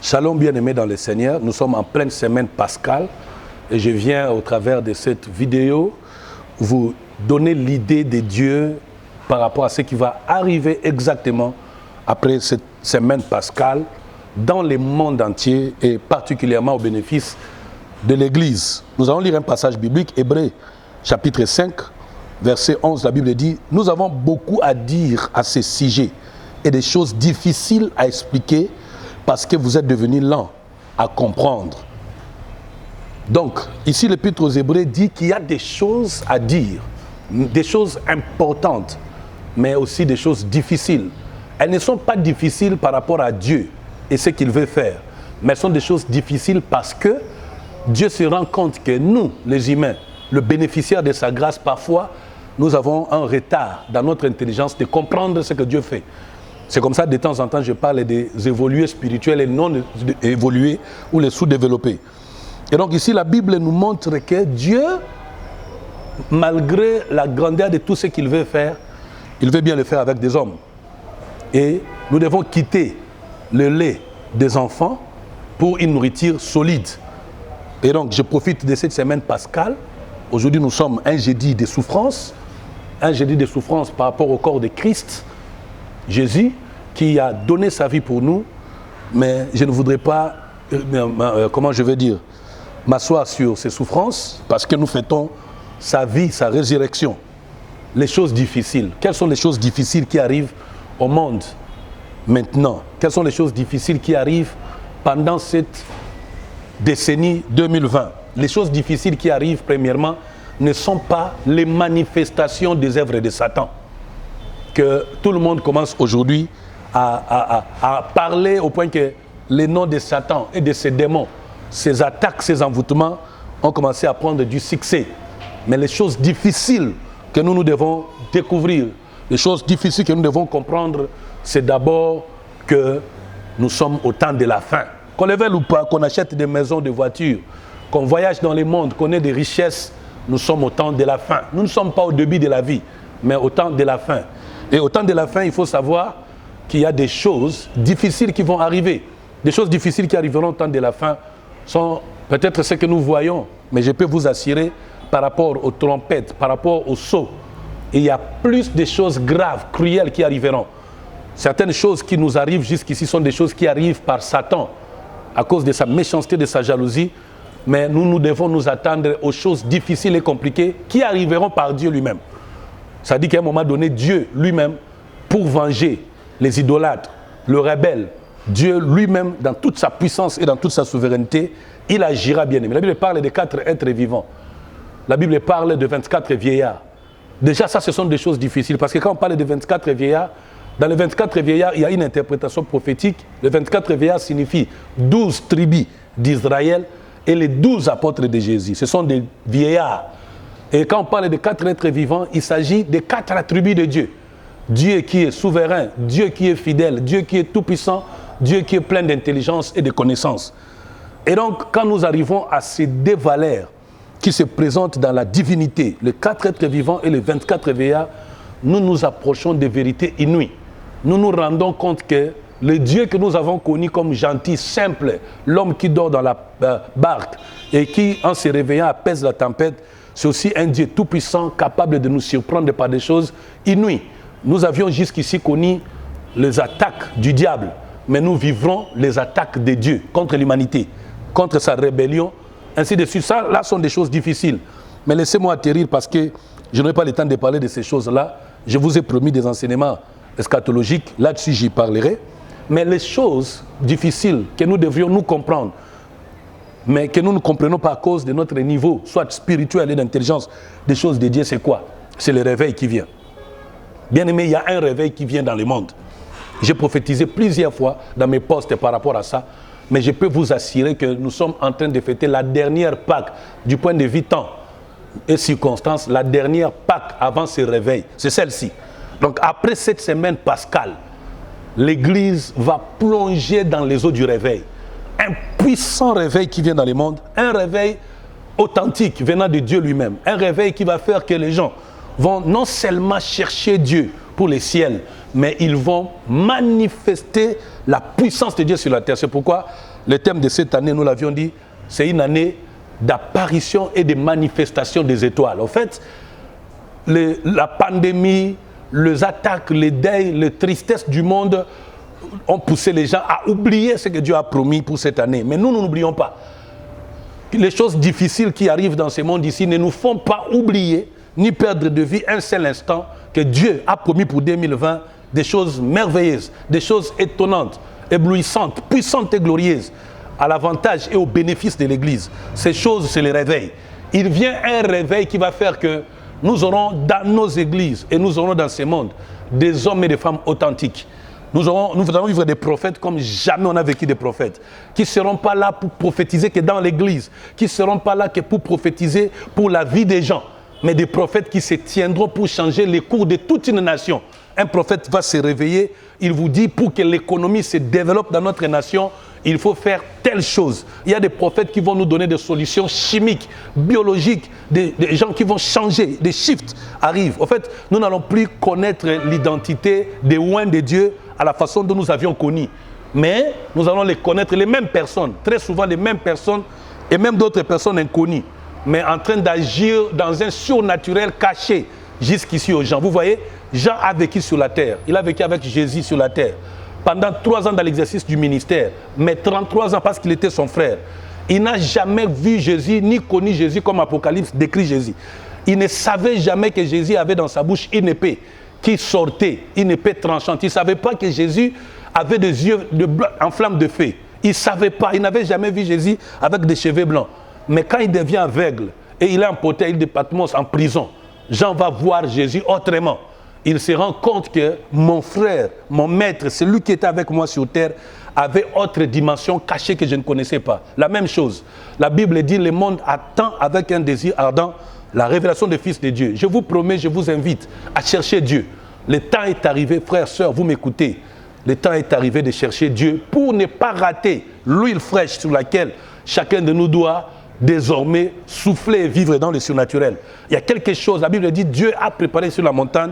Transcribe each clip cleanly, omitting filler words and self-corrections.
Shalom bien-aimés dans le Seigneur, nous sommes en pleine semaine pascale et je viens au travers de cette vidéo vous donner l'idée de Dieu par rapport à ce qui va arriver exactement après cette semaine pascale dans le monde entier et particulièrement au bénéfice de l'Église. Nous allons lire un passage biblique, Hébreux chapitre 5, verset 11, la Bible dit « Nous avons beaucoup à dire à ce sujet et des choses difficiles à expliquer parce que vous êtes devenus lents à comprendre. » Donc, ici l'Épître aux Hébreux dit qu'il y a des choses à dire, des choses importantes, mais aussi des choses difficiles. Elles ne sont pas difficiles par rapport à Dieu et ce qu'il veut faire, mais elles sont des choses difficiles parce que Dieu se rend compte que nous, les humains, le bénéficiaire de sa grâce, parfois, nous avons un retard dans notre intelligence de comprendre ce que Dieu fait. C'est comme ça, de temps en temps, je parle des évolués spirituels et non évolués ou les sous-développés. Et donc ici, la Bible nous montre que Dieu, malgré la grandeur de tout ce qu'il veut faire, il veut bien le faire avec des hommes. Et nous devons quitter le lait des enfants pour une nourriture solide. Et donc, je profite de cette semaine pascale. Aujourd'hui, nous sommes un jeudi de souffrance. Un jeudi de souffrance par rapport au corps de Christ, Jésus, qui a donné sa vie pour nous. Mais je ne voudrais pas, comment je vais dire, m'asseoir sur ses souffrances parce que nous fêtons sa vie, sa résurrection. Les choses difficiles. Quelles sont les choses difficiles qui arrivent au monde maintenant? Quelles sont les choses difficiles qui arrivent pendant cette décennie 2020? Les choses difficiles qui arrivent, premièrement, ne sont pas les manifestations des œuvres de Satan. Que tout le monde commence aujourd'hui à parler au point que les noms de Satan et de ses démons, ses attaques, ses envoûtements ont commencé à prendre du succès. Mais les choses difficiles que nous devons découvrir, les choses difficiles que nous devons comprendre, c'est d'abord que nous sommes au temps de la fin. Qu'on le veuille ou pas, qu'on achète des maisons, des voitures, qu'on voyage dans le monde, qu'on ait des richesses, nous sommes au temps de la fin. Nous ne sommes pas au début de la vie, mais au temps de la fin. Et au temps de la fin, il faut savoir qu'il y a des choses difficiles qui vont arriver. Des choses difficiles qui arriveront au temps de la fin sont peut-être ce que nous voyons, mais je peux vous assurer, par rapport aux trompettes, par rapport aux sceaux, il y a plus de choses graves, cruelles qui arriveront. Certaines choses qui nous arrivent jusqu'ici sont des choses qui arrivent par Satan, à cause de sa méchanceté, de sa jalousie, mais nous devons nous attendre aux choses difficiles et compliquées qui arriveront par Dieu lui-même. Ça dit qu'à un moment donné, Dieu lui-même, pour venger les idolâtres, le rebelle, Dieu lui-même, dans toute sa puissance et dans toute sa souveraineté, il agira bien aimé. La Bible parle de 4 êtres vivants. La Bible parle de 24 vieillards. Déjà, ça, ce sont des choses difficiles. Parce que quand on parle de 24 vieillards, dans les 24 vieillards, il y a une interprétation prophétique. Les 24 vieillards signifient 12 tribus d'Israël et les 12 apôtres de Jésus. Ce sont des vieillards. Et quand on parle de 4 êtres vivants, il s'agit des 4 attributs de Dieu. Dieu qui est souverain, Dieu qui est fidèle, Dieu qui est tout-puissant, Dieu qui est plein d'intelligence et de connaissance. Et donc, quand nous arrivons à ces 2 valeurs qui se présentent dans la divinité, les 4 êtres vivants et les 24 vieillards, nous nous approchons des vérités inouïes. Nous nous rendons compte que le Dieu que nous avons connu comme gentil, simple, l'homme qui dort dans la barque et qui, en se réveillant, apaise la tempête, c'est aussi un Dieu tout-puissant, capable de nous surprendre par des choses inouïes. Nous avions jusqu'ici connu les attaques du diable, mais nous vivrons les attaques de Dieu contre l'humanité, contre sa rébellion, ainsi de suite. Ça, là, sont des choses difficiles. Mais laissez-moi atterrir parce que je n'aurai pas le temps de parler de ces choses-là. Je vous ai promis des enseignements eschatologiques, là-dessus j'y parlerai. Mais les choses difficiles que nous devrions nous comprendre, mais que nous ne comprenons pas à cause de notre niveau, soit spirituel et d'intelligence, des choses de Dieu, c'est quoi? C'est le réveil qui vient. Bien aimé, il y a un réveil qui vient dans le monde. J'ai prophétisé plusieurs fois dans mes posts par rapport à ça, mais je peux vous assurer que nous sommes en train de fêter la dernière Pâque du point de vue temps et circonstances, la dernière Pâque avant ce réveil, c'est celle-ci. Donc après cette semaine pascale, l'Église va plonger dans les eaux du réveil. Un puissant réveil qui vient dans le monde, un réveil authentique venant de Dieu lui-même, un réveil qui va faire que les gens vont non seulement chercher Dieu pour les ciels, mais ils vont manifester la puissance de Dieu sur la terre. C'est pourquoi le thème de cette année, nous l'avions dit, c'est une année d'apparition et de manifestation des étoiles. En fait, la pandémie, les attaques, les deuils, les tristesses du monde ont poussé les gens à oublier ce que Dieu a promis pour cette année. Mais nous n'oublions pas. Les choses difficiles qui arrivent dans ce monde ici ne nous font pas oublier ni perdre de vue un seul instant que Dieu a promis pour 2020 des choses merveilleuses, des choses étonnantes, éblouissantes, puissantes et glorieuses, à l'avantage et au bénéfice de l'Église. Ces choses, c'est le réveil. Il vient un réveil qui va faire que nous aurons dans nos églises et nous aurons dans ce monde des hommes et des femmes authentiques. Nous allons vivre des prophètes comme jamais on a vécu des prophètes, qui ne seront pas là pour prophétiser que dans l'église, qui ne seront pas là que pour prophétiser pour la vie des gens, mais des prophètes qui se tiendront pour changer les cours de toute une nation. Un prophète va se réveiller, il vous dit pour que l'économie se développe dans notre nation, il faut faire telle chose. Il y a des prophètes qui vont nous donner des solutions chimiques, biologiques, des gens qui vont changer, des shifts arrivent. En fait, nous n'allons plus connaître l'identité des oints de Dieu à la façon dont nous avions connu. Mais nous allons les connaître, les mêmes personnes, très souvent les mêmes personnes et même d'autres personnes inconnues, mais en train d'agir dans un surnaturel caché jusqu'ici aux gens. Vous voyez, Jean a vécu sur la terre, il a vécu avec Jésus sur la terre. Pendant 3 ans dans l'exercice du ministère, mais 33 ans parce qu'il était son frère. Il n'a jamais vu Jésus, ni connu Jésus comme Apocalypse décrit Jésus. Il ne savait jamais que Jésus avait dans sa bouche une épée qui sortait, une épée tranchante. Il ne savait pas que Jésus avait des yeux en flamme de feu. Il ne savait pas, il n'avait jamais vu Jésus avec des cheveux blancs. Mais quand il devient aveugle et il est emporté à l'île de Patmos en prison, Jean va voir Jésus autrement. Il se rend compte que mon frère, mon maître, celui qui était avec moi sur terre, avait autre dimension cachée que je ne connaissais pas. La même chose. La Bible dit, le monde attend avec un désir ardent la révélation du Fils de Dieu. Je vous promets, je vous invite à chercher Dieu. Le temps est arrivé, frères, sœurs, vous m'écoutez. Le temps est arrivé de chercher Dieu pour ne pas rater l'huile fraîche sur laquelle chacun de nous doit désormais souffler et vivre dans le surnaturel. Il y a quelque chose, la Bible dit, Dieu a préparé sur la montagne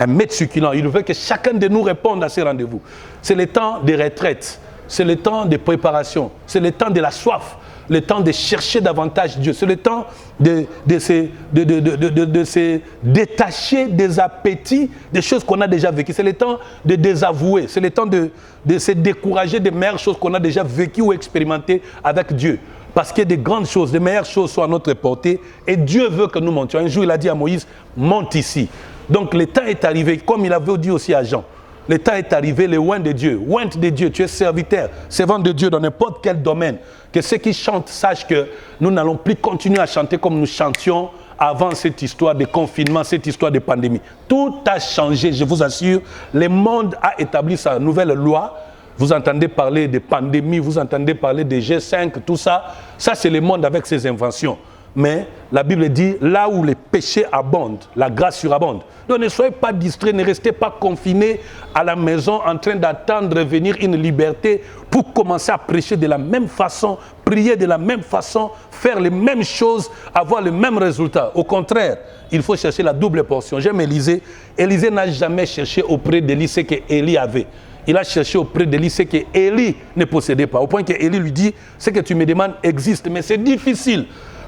un maître succulent. Il veut que chacun de nous réponde à ces rendez-vous. C'est le temps des retraites, c'est le temps de préparation, c'est le temps de la soif, le temps de chercher davantage Dieu, c'est le temps de se détacher des appétits, des choses qu'on a déjà vécues, c'est le temps de désavouer, c'est le temps de se décourager des meilleures choses qu'on a déjà vécues ou expérimentées avec Dieu. Parce que des grandes choses, des meilleures choses sont à notre portée et Dieu veut que nous montions. Un jour, il a dit à Moïse, monte ici. Donc le temps est arrivé, comme il avait dit aussi à Jean, le temps est arrivé, le oint de Dieu, tu es serviteur, servant de Dieu dans n'importe quel domaine. Que ceux qui chantent sachent que nous n'allons plus continuer à chanter comme nous chantions avant cette histoire de confinement, cette histoire de pandémie. Tout a changé, je vous assure. Le monde a établi sa nouvelle loi. Vous entendez parler de pandémie, vous entendez parler de G5, tout ça. Ça, c'est le monde avec ses inventions. Mais la Bible dit, là où les péchés abondent, la grâce surabonde. Donc ne soyez pas distraits, ne restez pas confinés à la maison en train d'attendre venir une liberté pour commencer à prêcher de la même façon, prier de la même façon, faire les mêmes choses, avoir le même résultat. Au contraire, il faut chercher la double portion. J'aime Élisée. Élisée n'a jamais cherché auprès d'Élie ce qu'Élie avait. Il a cherché auprès d'Élie ce qu'Élie ne possédait pas. Au point qu'Élie lui dit, ce que tu me demandes existe, mais c'est difficile.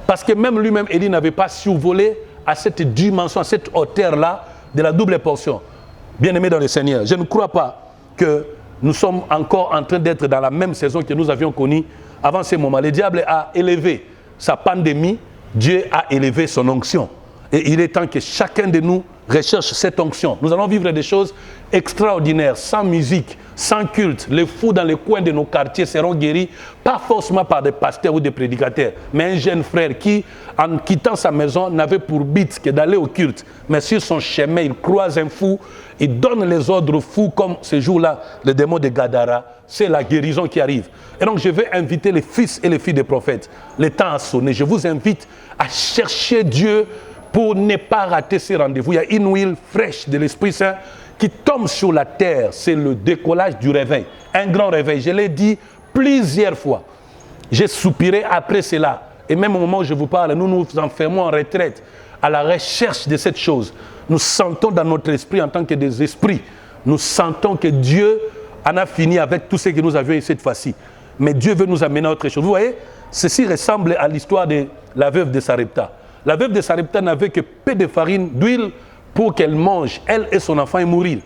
Parce que même lui-même, Élie n'avait pas survolé à cette dimension, à cette hauteur-là de la double portion. Bien-aimés dans le Seigneur, je ne crois pas que nous sommes encore en train d'être dans la même saison que nous avions connue avant ce moment. Le diable a élevé sa pandémie, Dieu a élevé son onction. Et il est temps que chacun de nous recherche cette onction. Nous allons vivre des choses extraordinaires, sans musique, sans culte. Les fous dans les coins de nos quartiers seront guéris, pas forcément par des pasteurs ou des prédicateurs, mais un jeune frère qui, en quittant sa maison, n'avait pour but que d'aller au culte. Mais sur son chemin, il croise un fou, il donne les ordres fous, comme ce jour-là, le démon de Gadara. C'est la guérison qui arrive. Et donc, je vais inviter les fils et les filles des prophètes. Le temps a sonné. Je vous invite à chercher Dieu pour ne pas rater ces rendez-vous. Il y a une huile fraîche de l'Esprit Saint qui tombe sur la terre. C'est le décollage du réveil. Un grand réveil. Je l'ai dit plusieurs fois. J'ai soupiré après cela. Et même au moment où je vous parle, nous nous enfermons en retraite à la recherche de cette chose. Nous sentons dans notre esprit, en tant que des esprits, nous sentons que Dieu en a fini avec tout ce que nous avions cette fois-ci. Mais Dieu veut nous amener à autre chose. Vous voyez, ceci ressemble à l'histoire de la veuve de Sarepta. La veuve de Sarepta n'avait que peu de farine, d'huile pour qu'elle mange, elle et son enfant, et mourir.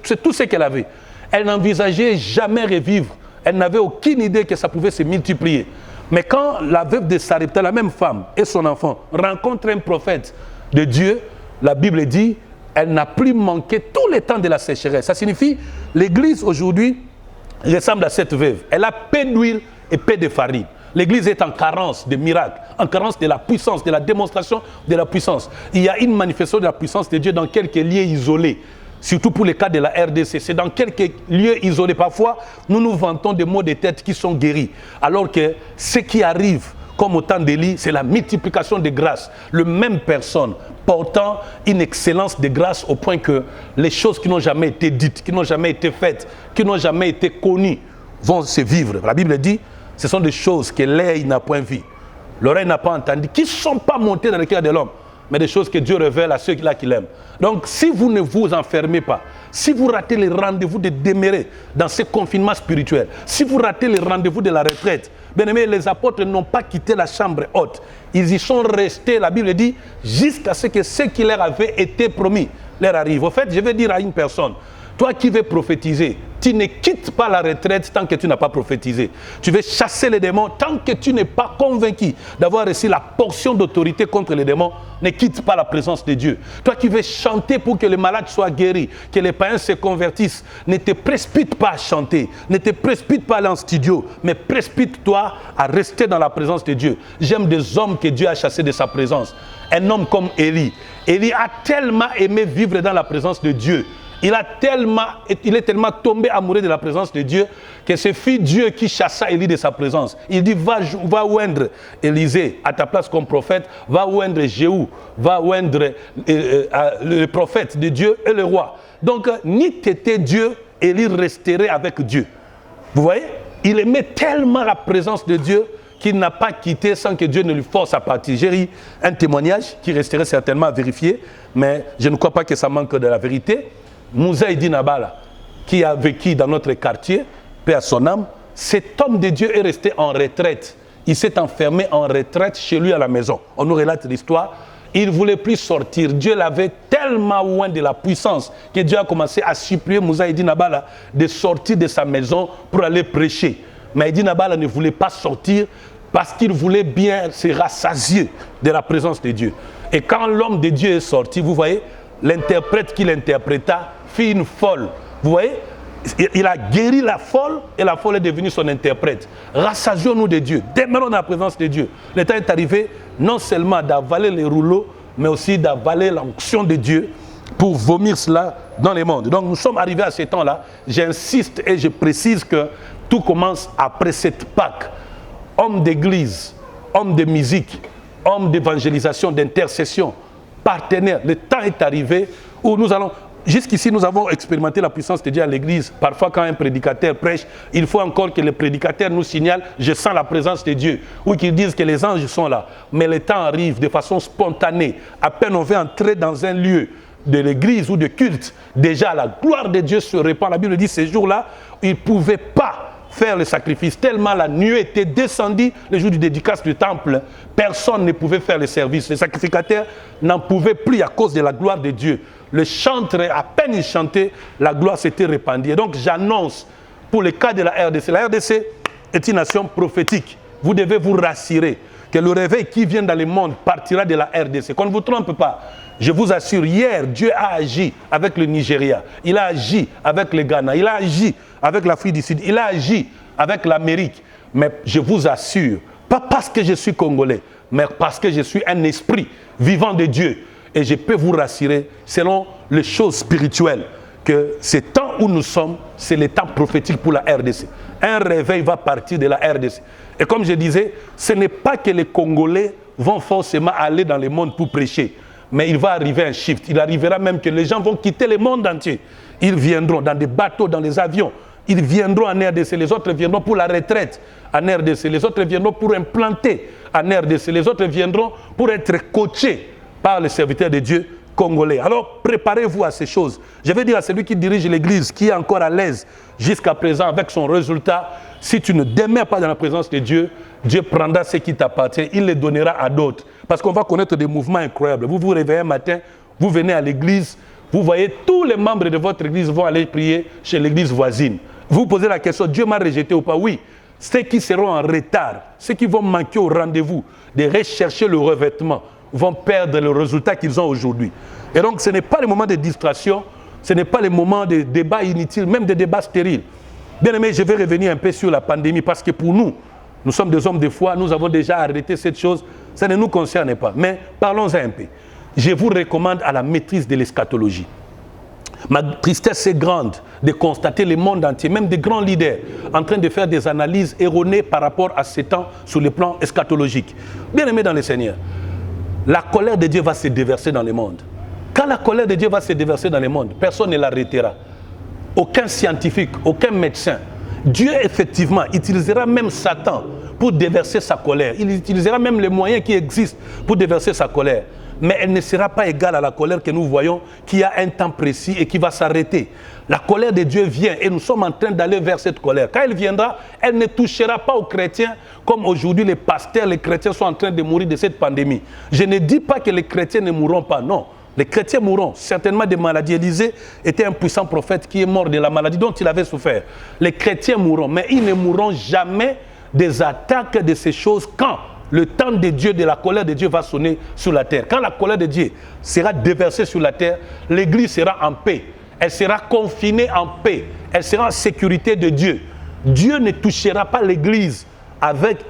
C'est tout ce qu'elle avait. Elle n'envisageait jamais revivre. Elle n'avait aucune idée que ça pouvait se multiplier. Mais quand la veuve de Sarepta, la même femme et son enfant, rencontrent un prophète de Dieu, la Bible dit, elle n'a plus manqué tous les temps de la sécheresse. Ça signifie, l'Église aujourd'hui ressemble à cette veuve. Elle a peu d'huile et peu de farine. L'Église est en carence de miracles, en carence de la puissance, de la démonstration de la puissance. Il y a une manifestation de la puissance de Dieu dans quelques lieux isolés. Surtout pour le cas de la RDC, c'est dans quelques lieux isolés. Parfois, nous nous vantons des maux de tête qui sont guéris. Alors que ce qui arrive, comme au temps d'Élie, c'est la multiplication des grâces. Le même personne portant une excellence de grâce au point que les choses qui n'ont jamais été dites, qui n'ont jamais été faites, qui n'ont jamais été connues, vont se vivre. La Bible dit, ce sont des choses que l'œil n'a point vues, l'oreille n'a pas entendu, qui ne sont pas montées dans le cœur de l'homme, mais des choses que Dieu révèle à ceux-là qui l'aiment. Donc, si vous ne vous enfermez pas, si vous ratez les rendez-vous de demeurer dans ce confinement spirituel, si vous ratez les rendez-vous de la retraite, bien aimés, les apôtres n'ont pas quitté la chambre haute. Ils y sont restés, la Bible dit, jusqu'à ce que ce qui leur avait été promis leur arrive. Au fait, je vais dire à une personne, toi qui veux prophétiser, tu ne quittes pas la retraite tant que tu n'as pas prophétisé. Tu veux chasser les démons tant que tu n'es pas convaincu d'avoir reçu la portion d'autorité contre les démons. Ne quitte pas la présence de Dieu. Toi qui veux chanter pour que les malades soient guéris, que les païens se convertissent, ne te précipite pas à chanter, ne te précipite pas à aller en studio, mais précipite-toi à rester dans la présence de Dieu. J'aime des hommes que Dieu a chassés de sa présence. Un homme comme Élie. Élie a tellement aimé vivre dans la présence de Dieu. Il est tellement tombé amoureux de la présence de Dieu que ce fut Dieu qui chassa Élie de sa présence. Il dit, va oindre Élisée à ta place comme prophète, va oindre Jéhu, va oindre le prophète de Dieu et le roi. Donc, ni t'étais Dieu, Élie resterait avec Dieu. Vous voyez? Il aimait tellement la présence de Dieu qu'il n'a pas quitté sans que Dieu ne lui force à partir. J'ai eu un témoignage qui resterait certainement à vérifier, mais je ne crois pas que ça manque de la vérité. Moussa Dinabala, qui a vécu dans notre quartier, paix à son âme, cet homme de Dieu est resté en retraite. Il s'est enfermé en retraite chez lui à la maison. On nous relate l'histoire. Il ne voulait plus sortir. Dieu l'avait tellement loin de la puissance que Dieu a commencé à supplier Moussa Dinabala de sortir de sa maison pour aller prêcher. Mais Dinabala ne voulait pas sortir parce qu'il voulait bien se rassasier de la présence de Dieu. Et quand l'homme de Dieu est sorti, vous voyez, l'interprète qui l'interpréta fit une folle. Vous voyez, il a guéri la folle et la folle est devenue son interprète. Rassasions-nous de Dieu, demeurons dans la présence de Dieu. Le temps est arrivé non seulement d'avaler les rouleaux, mais aussi d'avaler l'onction de Dieu pour vomir cela dans le monde. Donc nous sommes arrivés à ce temps-là. J'insiste et je précise que tout commence après cette Pâque. Homme d'église, homme de musique, homme d'évangélisation, d'intercession, partenaire. Le temps est arrivé où nous allons... Jusqu'ici, nous avons expérimenté la puissance de Dieu à l'église. Parfois, quand un prédicateur prêche, il faut encore que le prédicateur nous signale « Je sens la présence de Dieu » ou qu'il dise que les anges sont là. Mais le temps arrive de façon spontanée. À peine on veut entrer dans un lieu de l'église ou de culte, déjà la gloire de Dieu se répand. La Bible dit ces jours-là, ils ne pouvaient pas faire le sacrifice. Tellement la nuée était descendue le jour du dédicace du temple, personne ne pouvait faire le service. Les sacrificateurs n'en pouvaient plus à cause de la gloire de Dieu. Le chanteur, à peine il chantait, la gloire s'était répandue. Et donc j'annonce pour le cas de la RDC. La RDC est une nation prophétique. Vous devez vous rassurer que le réveil qui vient dans le monde partira de la RDC. Qu'on ne vous trompe pas. Je vous assure, hier, Dieu a agi avec le Nigeria. Il a agi avec le Ghana. Il a agi avec l'Afrique du Sud. Il a agi avec l'Amérique. Mais je vous assure, pas parce que je suis congolais, mais parce que je suis un esprit vivant de Dieu. Et je peux vous rassurer, selon les choses spirituelles, que ce temps où nous sommes, c'est le temps prophétique pour la RDC. Un réveil va partir de la RDC. Et comme je disais, ce n'est pas que les Congolais vont forcément aller dans le monde pour prêcher. Mais il va arriver un shift. Il arrivera même que les gens vont quitter le monde entier. Ils viendront dans des bateaux, dans les avions. Ils viendront en RDC. Les autres viendront pour la retraite en RDC. Les autres viendront pour implanter en RDC. Les autres viendront pour être coachés par les serviteurs de Dieu congolais. Alors, préparez-vous à ces choses. Je vais dire à celui qui dirige l'Église, qui est encore à l'aise jusqu'à présent avec son résultat, si tu ne demeures pas dans la présence de Dieu, Dieu prendra ce qui t'appartient, il les donnera à d'autres. Parce qu'on va connaître des mouvements incroyables. Vous vous réveillez un matin, vous venez à l'église, vous voyez tous les membres de votre église vont aller prier chez l'église voisine. Vous posez la question, Dieu m'a rejeté ou pas? Oui. Ceux qui seront en retard, ceux qui vont manquer au rendez-vous, de rechercher le revêtement, vont perdre le résultat qu'ils ont aujourd'hui. Et donc, ce n'est pas le moment de distraction, ce n'est pas le moment de débats inutiles, même de débats stériles. Bien aimé, je vais revenir un peu sur la pandémie parce que pour nous, nous sommes des hommes de foi, nous avons déjà arrêté cette chose, ça ne nous concerne pas. Mais parlons-en un peu. Je vous recommande à la maîtrise de l'eschatologie. Ma tristesse est grande de constater le monde entier, même des grands leaders, en train de faire des analyses erronées par rapport à ces temps sur le plan eschatologique. Bien aimé dans le Seigneur, la colère de Dieu va se déverser dans le monde. Quand la colère de Dieu va se déverser dans le monde, personne ne l'arrêtera. Aucun scientifique, aucun médecin. Dieu, effectivement, utilisera même Satan pour déverser sa colère. Il utilisera même les moyens qui existent pour déverser sa colère. Mais elle ne sera pas égale à la colère que nous voyons, qui a un temps précis et qui va s'arrêter. La colère de Dieu vient et nous sommes en train d'aller vers cette colère. Quand elle viendra, elle ne touchera pas aux chrétiens comme aujourd'hui les pasteurs, les chrétiens sont en train de mourir de cette pandémie. Je ne dis pas que les chrétiens ne mourront pas, non. Les chrétiens mourront, certainement des maladies. Élisée était un puissant prophète qui est mort de la maladie dont il avait souffert. Les chrétiens mourront, mais ils ne mourront jamais des attaques de ces choses quand le temps de Dieu, de la colère de Dieu va sonner sur la terre. Quand la colère de Dieu sera déversée sur la terre, l'Église sera en paix. Elle sera confinée en paix. Elle sera en sécurité de Dieu. Dieu ne touchera pas l'Église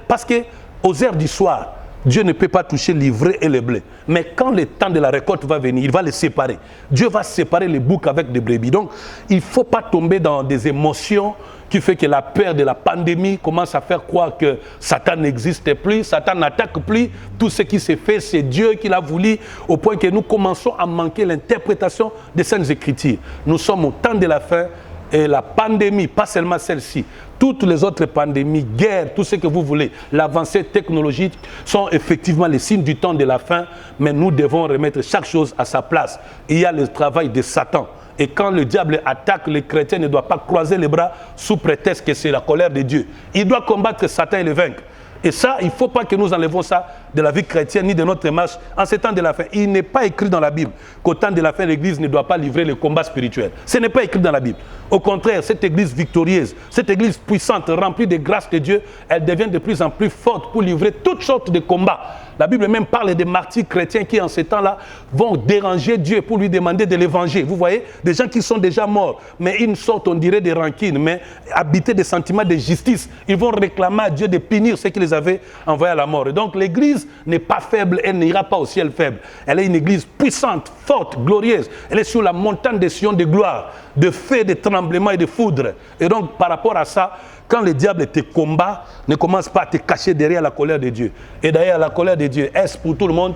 parce qu'aux heures du soir, Dieu ne peut pas toucher l'ivraie et le blé. Mais quand le temps de la récolte va venir, il va les séparer. Dieu va séparer les boucs avec des brebis. Donc, il ne faut pas tomber dans des émotions qui font que la peur de la pandémie commence à faire croire que Satan n'existe plus, Satan n'attaque plus. Tout ce qui s'est fait, c'est Dieu qui l'a voulu, au point que nous commençons à manquer l'interprétation des Saintes Écritures. Nous sommes au temps de la fin. Et la pandémie, pas seulement celle-ci, toutes les autres pandémies, guerres, tout ce que vous voulez, l'avancée technologique sont effectivement les signes du temps de la fin, mais nous devons remettre chaque chose à sa place. Il y a le travail de Satan. Et quand le diable attaque, les chrétiens ne doivent pas croiser les bras sous prétexte que c'est la colère de Dieu. Il doit combattre Satan et le vaincre. Et ça, il ne faut pas que nous enlevons ça de la vie chrétienne ni de notre marche en ce temps de la fin. Il n'est pas écrit dans la Bible qu'au temps de la fin, l'Église ne doit pas livrer le combat spirituel. Ce n'est pas écrit dans la Bible. Au contraire, cette Église victorieuse, cette Église puissante, remplie de grâce de Dieu, elle devient de plus en plus forte pour livrer toutes sortes de combats. La Bible même parle des martyrs chrétiens qui, en ces temps-là, vont déranger Dieu pour lui demander de l'évangile. Vous voyez, des gens qui sont déjà morts, mais une sorte, on dirait, de rancune, mais habités des sentiments de justice. Ils vont réclamer à Dieu de punir ceux qui les avaient envoyés à la mort. Et donc, l'Église n'est pas faible, elle n'ira pas au ciel faible. Elle est une Église puissante, forte, glorieuse. Elle est sur la montagne des Sion de gloire, de feu, de tremblements et de foudre. Et donc, par rapport à ça, quand le diable te combat, ne commence pas à te cacher derrière la colère de Dieu. Et derrière la colère de Dieu, est-ce pour tout le monde?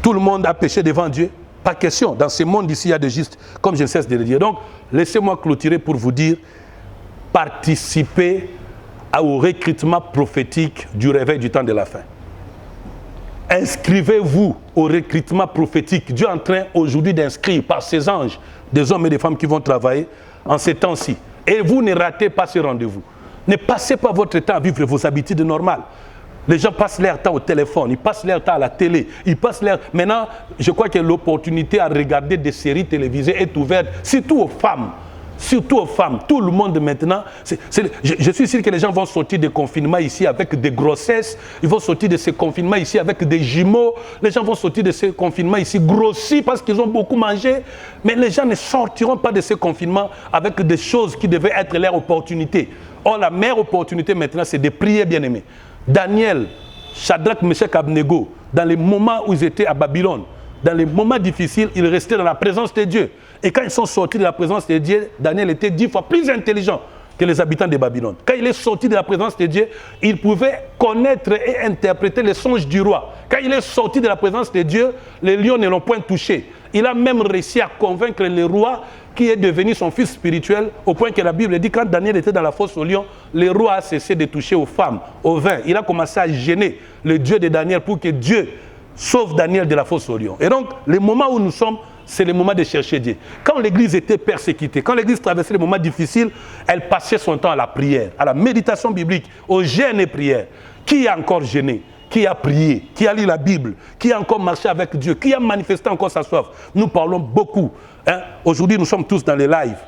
Tout le monde a péché devant Dieu? Pas question. Dans ce monde ici, il y a des justes, comme je ne cesse de le dire. Donc, laissez-moi clôturer pour vous dire, participez au recrutement prophétique du réveil du temps de la fin. Inscrivez-vous au recrutement prophétique. Dieu est en train aujourd'hui d'inscrire par ses anges des hommes et des femmes qui vont travailler en ces temps-ci. Et vous ne ratez pas ce rendez-vous. Ne passez pas votre temps à vivre vos habitudes normales. Les gens passent leur temps au téléphone, ils passent leur temps à la télé, ils passent leur... Maintenant, je crois que l'opportunité à regarder des séries télévisées est ouverte, surtout aux femmes. Surtout aux femmes. Tout le monde maintenant... Je suis sûr que les gens vont sortir des confinements ici avec des grossesses, ils vont sortir de ces confinements ici avec des jumeaux, les gens vont sortir de ces confinements ici grossis parce qu'ils ont beaucoup mangé, mais les gens ne sortiront pas de ces confinements avec des choses qui devaient être leur opportunité. Or, la meilleure opportunité maintenant, c'est de prier, bien-aimés. Daniel, Shadrach, Meshach, Abednego, dans les moments où ils étaient à Babylone, dans les moments difficiles, ils restaient dans la présence de Dieu. Et quand ils sont sortis de la présence de Dieu, Daniel était 10 fois plus intelligent que les habitants de Babylone. Quand il est sorti de la présence de Dieu, il pouvait connaître et interpréter les songes du roi. Quand il est sorti de la présence de Dieu, les lions ne l'ont point touché. Il a même réussi à convaincre le roi qui est devenu son fils spirituel, au point que la Bible dit quand Daniel était dans la fosse aux lions, le roi a cessé de toucher aux femmes, au vin. Il a commencé à gêner le Dieu de Daniel pour que Dieu sauve Daniel de la fosse au lion. Et donc, le moment où nous sommes, c'est le moment de chercher Dieu. Quand l'Église était persécutée, quand l'Église traversait des moments difficiles, elle passait son temps à la prière, à la méditation biblique, au jeûne et prière. Qui a encore jeûné? Qui a prié? Qui a lu la Bible? Qui a encore marché avec Dieu? Qui a manifesté encore sa soif? Nous parlons beaucoup. Hein? Aujourd'hui, nous sommes tous dans les lives.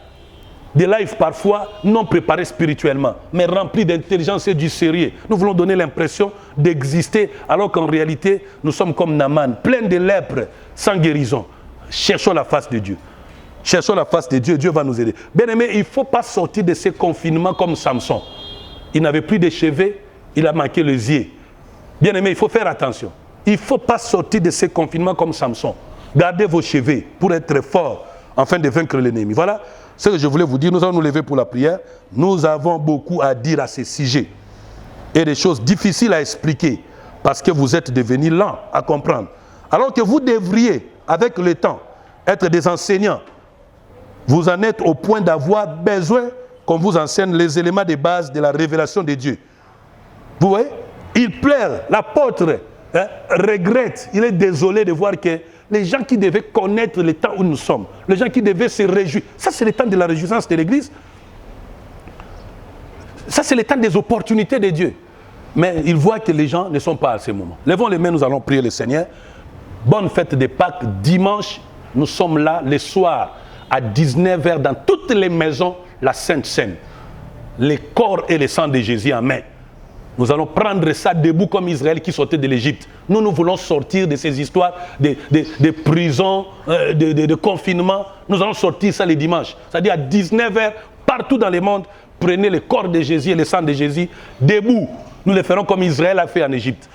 Des lives parfois non préparés spirituellement, mais remplis d'intelligence et du sérieux. Nous voulons donner l'impression d'exister, alors qu'en réalité, nous sommes comme Naaman, pleins de lèpre, sans guérison. Cherchons la face de Dieu. Cherchons la face de Dieu, Dieu va nous aider. Bien aimé, il ne faut pas sortir de ces confinements comme Samson. Il n'avait plus de cheveux, il a manqué les yeux. Bien aimé, il faut faire attention. Il ne faut pas sortir de ces confinements comme Samson. Gardez vos cheveux pour être fort, afin de vaincre l'ennemi. Voilà ce que je voulais vous dire. Nous allons nous lever pour la prière. Nous avons beaucoup à dire à ce sujet. Et des choses difficiles à expliquer, parce que vous êtes devenus lents à comprendre. Alors que vous devriez, avec le temps, être des enseignants. Vous en êtes au point d'avoir besoin qu'on vous enseigne les éléments de base de la révélation de Dieu. Vous voyez? Il pleure, l'apôtre regrette, il est désolé de voir que les gens qui devaient connaître le temps où nous sommes, les gens qui devaient se réjouir, ça c'est le temps de la réjouissance de l'Église. Ça c'est le temps des opportunités de Dieu. Mais il voit que les gens ne sont pas à ce moment. Levons les mains, nous allons prier le Seigneur. Bonne fête de Pâques, dimanche, nous sommes là le soir à 19h dans toutes les maisons, la Sainte Seine. Les corps et le sang de Jésus en main. Nous allons prendre ça debout comme Israël qui sortait de l'Égypte. Nous voulons sortir de ces histoires de prison, de confinement. Nous allons sortir ça les dimanches. C'est-à-dire à 19h, partout dans le monde, prenez le corps de Jésus et le sang de Jésus debout. Nous le ferons comme Israël a fait en Égypte.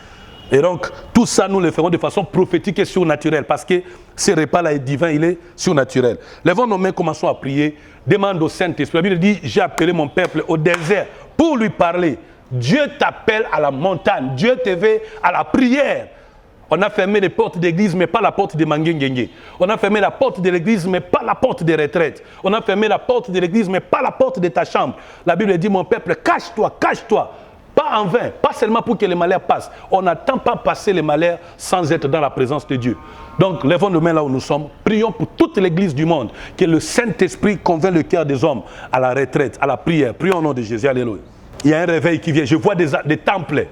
Et donc, tout ça, nous le ferons de façon prophétique et surnaturelle, parce que ce repas-là est divin, il est surnaturel. Levons nos mains, commençons à prier. Demande au Saint-Esprit. La Bible dit, j'ai appelé mon peuple au désert pour lui parler. Dieu t'appelle à la montagne. Dieu te veut à la prière. On a fermé les portes d'église, mais pas la porte de Manguengenge. On a fermé la porte de l'église, mais pas la porte des retraites. On a fermé la porte de l'église, mais pas la porte de ta chambre. La Bible dit, mon peuple, cache-toi, cache-toi. Pas en vain, pas seulement pour que les malheurs passent. On n'attend pas passer les malheurs sans être dans la présence de Dieu. Donc, levons nos mains là où nous sommes. Prions pour toute l'église du monde. Que le Saint-Esprit convainc le cœur des hommes à la retraite, à la prière. Prions au nom de Jésus. Alléluia. Il y a un réveil qui vient. Je vois des temples.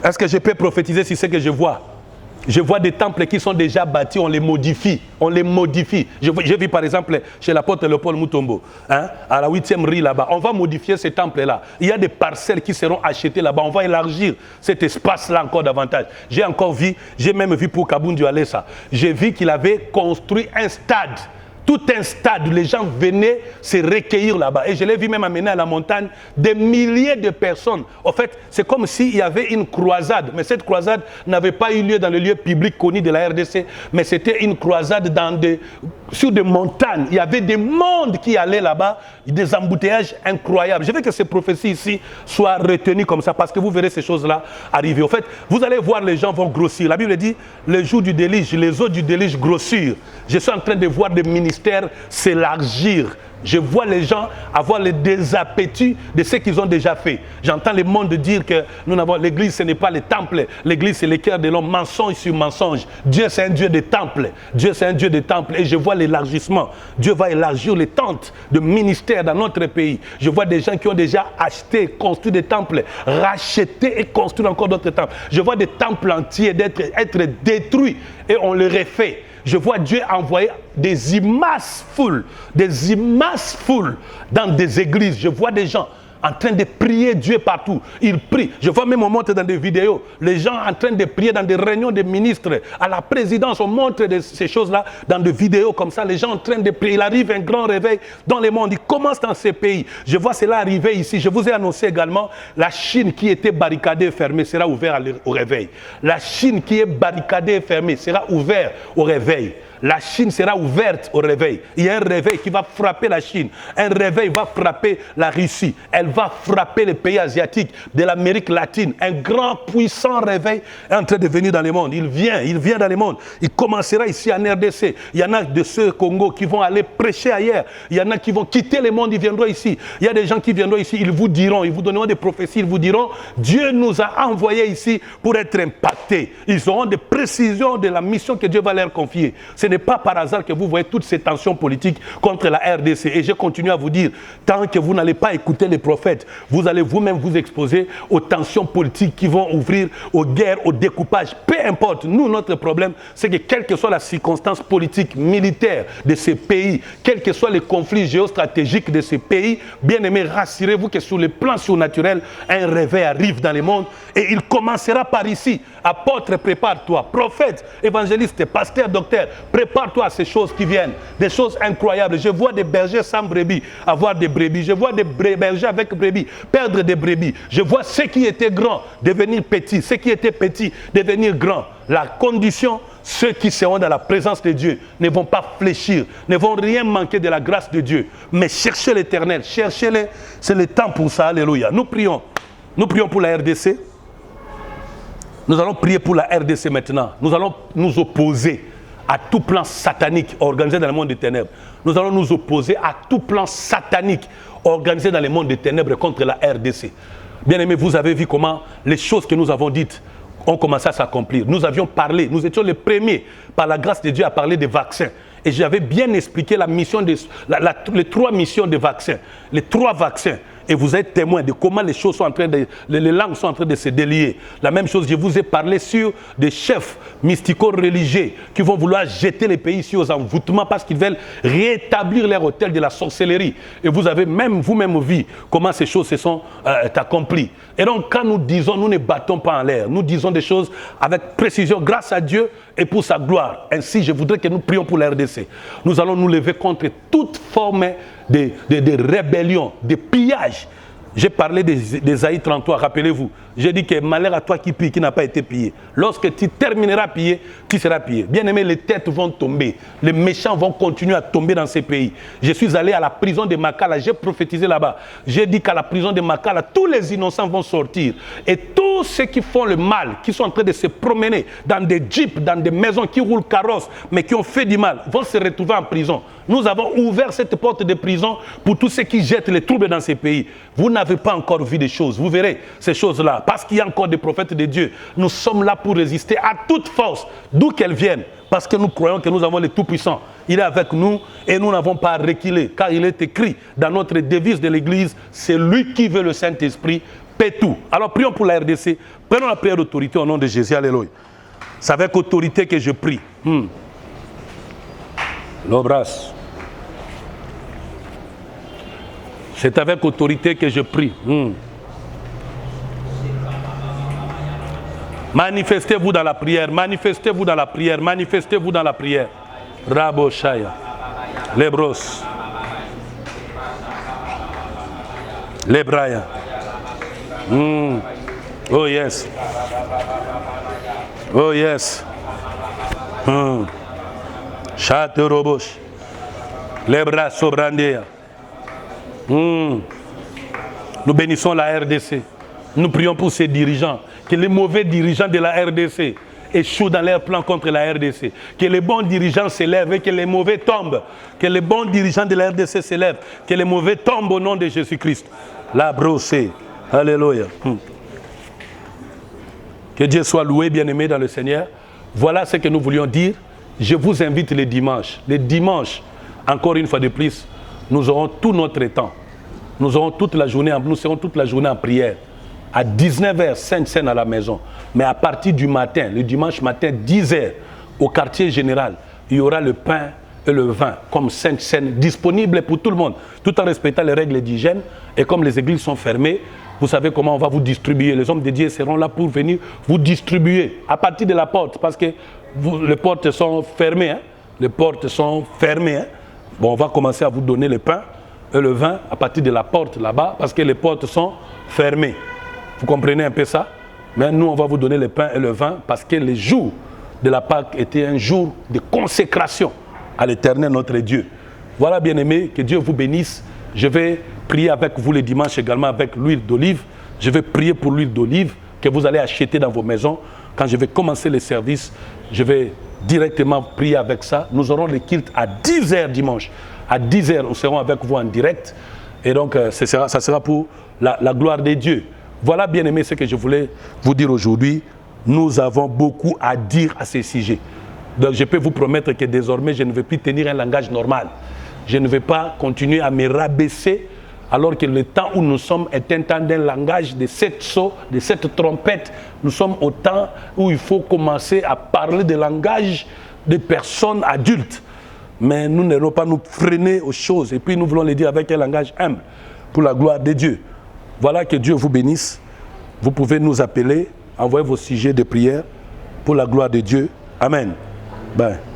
Est-ce que je peux prophétiser sur ce que je vois? Je vois des temples qui sont déjà bâtis, on les modifie. On les modifie. J'ai vu par exemple chez l'apôtre Léopold Mutombo, à la 8e rue là-bas. On va modifier ces temples-là. Il y a des parcelles qui seront achetées là-bas. On va élargir cet espace-là encore davantage. J'ai même vu pour Kabundu Alessa. J'ai vu qu'il avait construit un stade. Tout un stade, les gens venaient se recueillir là-bas. Et je l'ai vu même amener à la montagne des milliers de personnes. En fait, c'est comme s'il y avait une croisade. Mais cette croisade n'avait pas eu lieu dans le lieu public connu de la RDC. Mais c'était une croisade sur des montagnes. Il y avait des mondes qui allaient là-bas. Des embouteillages incroyables. Je veux que ces prophéties ici soient retenues comme ça. Parce que vous verrez ces choses-là arriver. En fait, vous allez voir les gens vont grossir. La Bible dit, le jour du déluge, les eaux du déluge grossirent. Je suis en train de voir des ministères s'élargir. Je vois les gens avoir le désappétit de ce qu'ils ont déjà fait. J'entends le monde dire que l'église ce n'est pas le temple. L'église c'est le cœur de l'homme, mensonge sur mensonge. Dieu c'est un Dieu de temple. Dieu c'est un Dieu de temple. Et je vois l'élargissement. Dieu va élargir les tentes de ministères dans notre pays. Je vois des gens qui ont déjà acheté, construit des temples, racheté et construit encore d'autres temples. Je vois des temples entiers être détruits et on les refait. Je vois Dieu envoyer des immenses foules dans des églises. Je vois des gens en train de prier Dieu partout. Ils prient. Je vois même on montre dans des vidéos, les gens en train de prier dans des réunions de ministres, à la présidence, on montre ces choses-là dans des vidéos comme ça, les gens en train de prier. Il arrive un grand réveil dans le monde. Il commence dans ces pays. Je vois cela arriver ici. Je vous ai annoncé également, la Chine qui était barricadée et fermée sera ouverte au réveil. La Chine qui est barricadée et fermée sera ouverte au réveil. La Chine sera ouverte au réveil. Il y a un réveil qui va frapper la Chine. Un réveil va frapper la Russie. Elle va frapper les pays asiatiques de l'Amérique latine. Un grand, puissant réveil est en train de venir dans le monde. Il vient dans le monde. Il commencera ici en RDC. Il y en a de ceux Congo qui vont aller prêcher ailleurs. Il y en a qui vont quitter le monde, ils viendront ici. Il y a des gens qui viendront ici, ils vous diront, ils vous donneront des prophéties, ils vous diront, Dieu nous a envoyés ici pour être impactés. Ils auront des précisions de la mission que Dieu va leur confier. Ce n'est pas par hasard que vous voyez toutes ces tensions politiques contre la RDC. Et je continue à vous dire, tant que vous n'allez pas écouter les prophètes, vous allez vous-même vous exposer aux tensions politiques qui vont ouvrir aux guerres, au découpage. Peu importe, nous, notre problème, c'est que quelle que soit la circonstance politique, militaire de ces pays, quels que soient les conflits géostratégiques de ces pays, bien aimés, rassurez-vous que sur le plan surnaturel, un réveil arrive dans le monde et il commencera par ici. Apôtre, prépare-toi. Prophète, évangéliste, pasteur, docteur, prépare-toi à ces choses qui viennent. Des choses incroyables. Je vois des bergers sans brebis avoir des brebis. Je vois des bergers avec brebis perdre des brebis. Je vois ceux qui étaient grands devenir petits. Ceux qui étaient petits devenir grands. La condition, ceux qui seront dans la présence de Dieu ne vont pas fléchir, ne vont rien manquer de la grâce de Dieu. Mais cherchez l'Éternel, cherchez-le. C'est le temps pour ça. Alléluia. Nous prions pour la RDC. Nous allons prier pour la RDC maintenant. Nous allons nous opposer à tout plan satanique organisé dans le monde des ténèbres. Nous allons nous opposer à tout plan satanique organisé dans le monde des ténèbres contre la RDC. Bien aimés, vous avez vu comment les choses que nous avons dites ont commencé à s'accomplir. Nous avions parlé, nous étions les premiers, par la grâce de Dieu, à parler des vaccins. Et j'avais bien expliqué la mission les 3 missions des vaccins, les 3 vaccins. Et vous êtes témoin de comment les choses sont en train de, les langues sont en train de se délier. La même chose, je vous ai parlé sur des chefs mystico-religieux qui vont vouloir jeter les pays ici aux envoûtements parce qu'ils veulent rétablir leur hôtel de la sorcellerie. Et vous avez même vous-même vu comment ces choses se sont accomplies. Et donc, quand nous disons, nous ne battons pas en l'air. Nous disons des choses avec précision, grâce à Dieu et pour sa gloire. Ainsi, je voudrais que nous prions pour la RDC. Nous allons nous lever contre toute forme de rébellion, de pillage. J'ai parlé d'Ésaïe 33, rappelez-vous. J'ai dit que malheur à toi qui pille, qui n'a pas été pillé. Lorsque tu termineras pillé, tu seras pillé. Bien aimé, les têtes vont tomber. Les méchants vont continuer à tomber dans ces pays. Je suis allé à la prison de Makala, j'ai prophétisé là-bas. J'ai dit qu'à la prison de Makala, tous les innocents vont sortir. Et tous ceux qui font le mal, qui sont en train de se promener dans des jeeps, dans des maisons qui roulent carrosses, mais qui ont fait du mal, vont se retrouver en prison. Nous avons ouvert cette porte de prison pour tous ceux qui jettent les troubles dans ces pays. Vous n'avez pas encore vu des choses. Vous verrez ces choses-là. Parce qu'il y a encore des prophètes de Dieu. Nous sommes là pour résister à toute force, d'où qu'elles viennent. Parce que nous croyons que nous avons le Tout-Puissant. Il est avec nous et nous n'avons pas à reculer. Car il est écrit dans notre devise de l'Église, c'est lui qui veut le Saint-Esprit, paie tout. Alors prions pour la RDC. Prenons la prière d'autorité au nom de Jésus. Alléluia. C'est avec autorité que je prie. L'obras. C'est avec autorité que je prie. Manifestez-vous dans la prière, manifestez-vous dans la prière, manifestez-vous dans la prière. Rabo Shaya. Lebros. Lebraya. Oh yes. Oh yes. Chate Robosh. Lebra Sobrandea. Nous bénissons la RDC. Nous prions pour ces dirigeants. Que les mauvais dirigeants de la RDC échouent dans leur plan contre la RDC. Que les bons dirigeants s'élèvent et que les mauvais tombent. Que les bons dirigeants de la RDC s'élèvent. Que les mauvais tombent au nom de Jésus-Christ. La brossée. Alléluia. Que Dieu soit loué, bien-aimé dans le Seigneur. Voilà ce que nous voulions dire. Je vous invite les dimanches. Les dimanches, encore une fois de plus, nous aurons tout notre temps. Nous serons toute la journée en prière. À 19h, Sainte-Seine à la maison. Mais à partir du matin, le dimanche matin, 10h, au quartier général, il y aura le pain et le vin comme Sainte-Seine disponible pour tout le monde, tout en respectant les règles d'hygiène. Et comme les églises sont fermées, vous savez comment on va vous distribuer. Les hommes de Dieu seront là pour venir vous distribuer à partir de la porte, parce que les portes sont fermées. Les portes sont fermées. Bon, on va commencer à vous donner le pain et le vin à partir de la porte là-bas, parce que les portes sont fermées. Vous comprenez un peu ça? Mais nous, on va vous donner le pain et le vin parce que les jours de la Pâque était un jour de consécration à l'Éternel notre Dieu. Voilà, bien-aimés, que Dieu vous bénisse. Je vais prier avec vous les dimanches également avec l'huile d'olive. Je vais prier pour l'huile d'olive que vous allez acheter dans vos maisons. Quand je vais commencer les services, je vais directement prier avec ça. Nous aurons le culte à 10h dimanche. À 10h, nous serons avec vous en direct. Et donc, ça sera pour la gloire de Dieu. Voilà, bien-aimés, ce que je voulais vous dire aujourd'hui. Nous avons beaucoup à dire à ce sujet. Donc, je peux vous promettre que désormais, je ne vais plus tenir un langage normal. Je ne vais pas continuer à me rabaisser alors que le temps où nous sommes est un temps d'un langage de 7 sauts, de 7 trompettes. Nous sommes au temps où il faut commencer à parler de langage de personnes adultes. Mais nous n'allons pas nous freiner aux choses. Et puis nous voulons les dire avec un langage humble pour la gloire de Dieu. Voilà, que Dieu vous bénisse. Vous pouvez nous appeler, envoyer vos sujets de prière pour la gloire de Dieu. Amen. Ben.